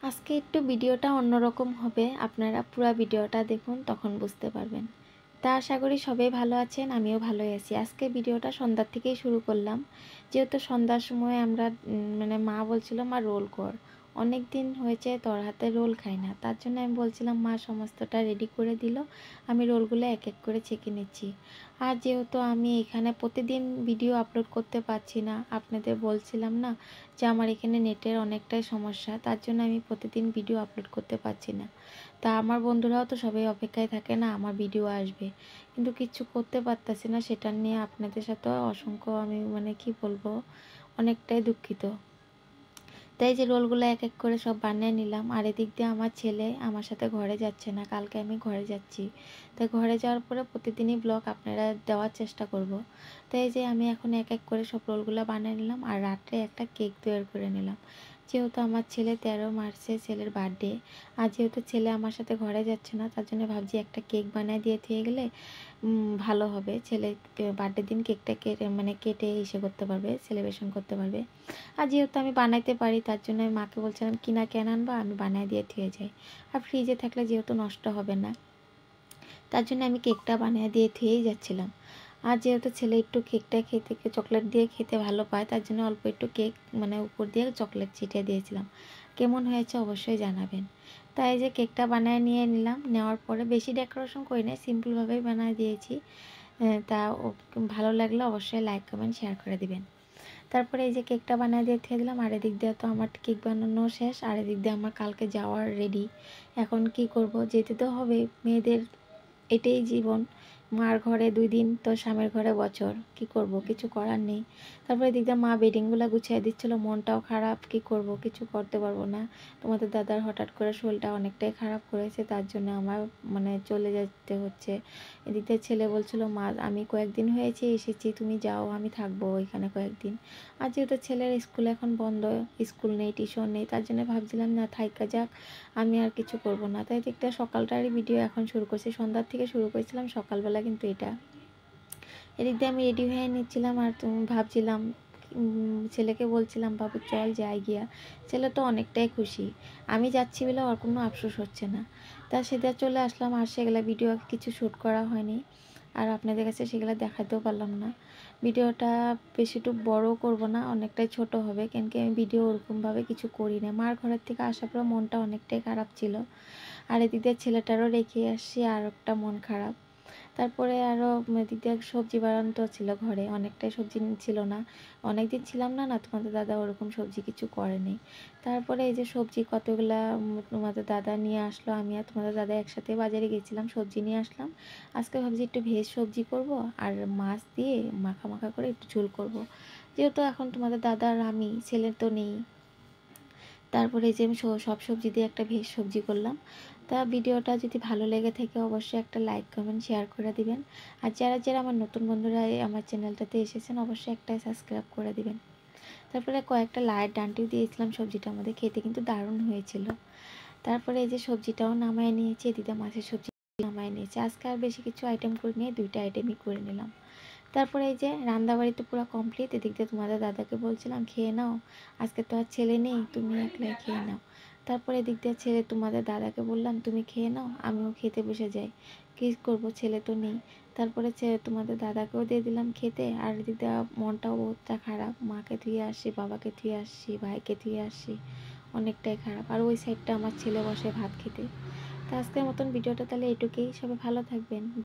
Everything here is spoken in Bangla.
আজকে একটু ভিডিওটা অন্যরকম হবে, আপনারা পুরো ভিডিওটা দেখুন তখন বুঝতে পারবেন। তা আশা করি সবাই ভালো আছেন, আমিও ভালোই আছি। আজকে ভিডিওটা সন্ধ্যার থেকেই শুরু করলাম, যেহেতু সন্ধ্যার সময় আমরা মা বলছিল মা রোল কর, অনেক দিন হয়েছে তোর হাতে রোল খাই না, তার জন্য আমি বলছিলাম মা সমস্তটা রেডি করে দিল, আমি রোলগুলো এক এক করে ছেঁকে নিচ্ছি। আর যেহেতু আমি এখানে প্রতিদিন ভিডিও আপলোড করতে পারছি না, আপনাদের বলছিলাম না যে আমার এখানে নেটের অনেকটাই সমস্যা, তার জন্য আমি প্রতিদিন ভিডিও আপলোড করতে পারছি না। তা আমার বন্ধুরাও তো সবাই অপেক্ষায় থাকে না আমার ভিডিও আসবে, কিন্তু কিচ্ছু করতে পারতাছি না, সেটা নিয়ে আপনাদের সাথে অসংখ্য আমি কি বলবো, অনেকটাই দুঃখিত। তাই যে রোলগুলো এক এক করে সব বানিয়ে নিলাম। আর এদিক দিয়ে আমার ছেলে আমার সাথে ঘরে যাচ্ছে না, কালকে আমি ঘরে যাচ্ছি, তাই ঘরে যাওয়ার পরে প্রতিদিনই ব্লগ আপনারা দেওয়ার চেষ্টা করব। তাই যে আমি এখন এক এক করে সব রোলগুলো বানিয়ে নিলাম আর রাত্রে একটা কেক তৈরি করে নিলাম, যেহেতু আমার ছেলে 13 মার্চে ছেলের বার্থডে। আর যেহেতু ছেলে আমার সাথে ঘরে যাচ্ছে না, তার জন্য ভাবছি একটা কেক বানিয়ে দিয়ে গেলে ভালো হবে। ছেলে বার্থডের দিন কেকটা কেটে ইসে করতে পারবে, সেলিব্রেশন করতে পারবে। আর যেহেতু আমি বানাইতে পারি, তার জন্য আমি মাকে বলছিলাম কিনা কেন আনবা, আমি বানিয়ে দিয়ে থুয়ে যাই। আর ফ্রিজে থাকলে যেহেতু নষ্ট হবে না, তার জন্য আমি কেকটা বানিয়ে দিয়ে থুয়েই যাচ্ছিলাম। আর যেহেতু ছেলে একটু কেকটা খেতে চকলেট দিয়ে খেতে ভালো পায়, তার জন্য অল্প একটু কেক উপর দিয়ে চকলেট ছিটিয়ে দিয়েছিলাম। কেমন হয়েছে অবশ্যই জানাবেন। তাই যে কেকটা বানিয়ে নিয়ে নিলাম, নেওয়ার পরে বেশি ডেকোরেশন করি না, সিম্পলভাবেই বানিয়ে দিয়েছি। তা ভালো লাগলে অবশ্যই লাইক কমেন্ট শেয়ার করে দিবেন। তারপরে এই যে কেকটা বানিয়ে দিয়ে থুয়ে দিলাম। আর এদিক দিয়ে তো আমার কেক বানানো শেষ, আর এদিক দিয়ে আমার কালকে যাওয়ার রেডি। এখন কি করব, যেতে তো হবে, মেয়েদের এটাই জীবন। মার ঘরে 2 দিন তো স্বামীর ঘরে বছর, কি করব, কিছু করার নেই। তারপরে এদিক দিয়ে মা বেডিংগুলো গুছিয়ে দিচ্ছিল, মনটাও খারাপ, কি করব, কিছু করতে পারবো না। তোমাদের দাদার হঠাৎ করে শরীরটা অনেকটাই খারাপ করেছে, তার জন্য আমার চলে যেতে হচ্ছে। এদিক দিয়ে ছেলে বলছিল মা আমি কয়েকদিন হয়েছে এসেছি, তুমি যাও, আমি থাকবো ওইখানে কয়েকদিন। আর যেহেতু ছেলের স্কুল এখন বন্ধ, স্কুল নেই, টিউশন নেই, তার জন্য ভাবছিলাম না থাইকা যাক, আমি আর কিছু করব না। তাই দিকটা সকালটারই ভিডিও এখন শুরু করছি, সন্ধ্যার থেকে শুরু করেছিলাম, সকালবেলা কিন্তু এটা। এদিক দিয়ে আমি রেডি হয়ে নিচ্ছিলাম আর ভাবছিলাম, ছেলেকে বলছিলাম বাবু চল যাই গিয়া। ছেলে তো অনেকটাই খুশি, আমি যাচ্ছি বলে ওর কোনো আফসোস হচ্ছে না। তা সেটা চলে আসলাম, আর সেগুলো ভিডিও কিছু শ্যুট করা হয়নি, আর আপনাদের কাছে সেগুলো দেখাতেও পারলাম না। ভিডিওটা বেশি একটু বড় করব না, অনেকটাই ছোট হবে, কেন কি আমি ভিডিও ওরকমভাবে কিছু করি না। মার ঘরের থেকে আসার পর মনটা অনেকটাই খারাপ ছিল, আর এদিক দিয়ে ছেলেটারও রেখে আসছি, আর একটা মন খারাপ। তারপরে আরও এদিক দিয়ে সবজি বাড়ানো ছিল ঘরে, অনেকটাই সবজি ছিল না, অনেক দিন ছিলাম না, না তোমাদের দাদা ওরকম সবজি কিছু করেনি। তারপরে এই যে সবজি কতগুলা তোমাদের দাদা নিয়ে আসলো, আমি আর তোমাদের দাদা একসাথে বাজারে গেছিলাম, সবজি নিয়ে আসলাম। আজকে ভাবছি একটু ভেজ সবজি করব, আর মাছ দিয়ে মাখা মাখা করে একটু ঝোল করব, যেহেতু এখন তোমাদের দাদা আর আমি, ছেলে তো নেই। তারপরে এই যে আমি সব সবজি দিয়ে একটা ভেজ সবজি করলাম। তা ভিডিওটা যদি ভালো লেগে থাকে অবশ্যই একটা লাইক কমেন্ট শেয়ার করে দিবেন। আর যারা যারা আমার নতুন বন্ধুরা আমার চ্যানেলটাতে এসেছেন অবশ্যই একটা সাবস্ক্রাইব করে দিবেন। তারপরে কয়েকটা লাইট ডান্টিও দিয়েছিলাম, সবজিটা আমাদের খেতে কিন্তু দারুণ হয়েছিল। তারপরে এই যে সবজিটাও নামায় নিয়েছি, এদিকে মাছের সবজি নামায় নিয়েছি। আজকে আর বেশি কিছু আইটেম করে নিয়ে 2টা আইটেমই করে নিলাম। তারপরে এই যে রান্নাবাড়ি তো পুরো কমপ্লিট, এদিক দিয়ে তোমাদের দাদাকে বলছিলাম খেয়ে নাও, আজকে তো আর ছেলে নেই, তুমি একলাই খেয়ে নাও। তারপরে এদিক দিয়ে তোমাদের দাদাকে বললাম তুমি খেয়ে নাও, আমিও খেতে বসে যাই, কী করবো, ছেলে তো নেই। তারপরে তোমাদের দাদাকেও দিয়ে দিলাম খেতে। আর এদিক দিয়ে মনটাও বহুতটা খারাপ, মাকে ধুয়ে আসছি, বাবাকে ধুয়ে আসছি, ভাইকে ধুয়ে আসছি, অনেকটাই খারাপ। আর ওই সাইডটা আমার ছেলে বসে ভাত খেতে। তো আজকের মতন ভিডিওটা তাহলে এটুকুই, সবাই ভালো থাকবেন।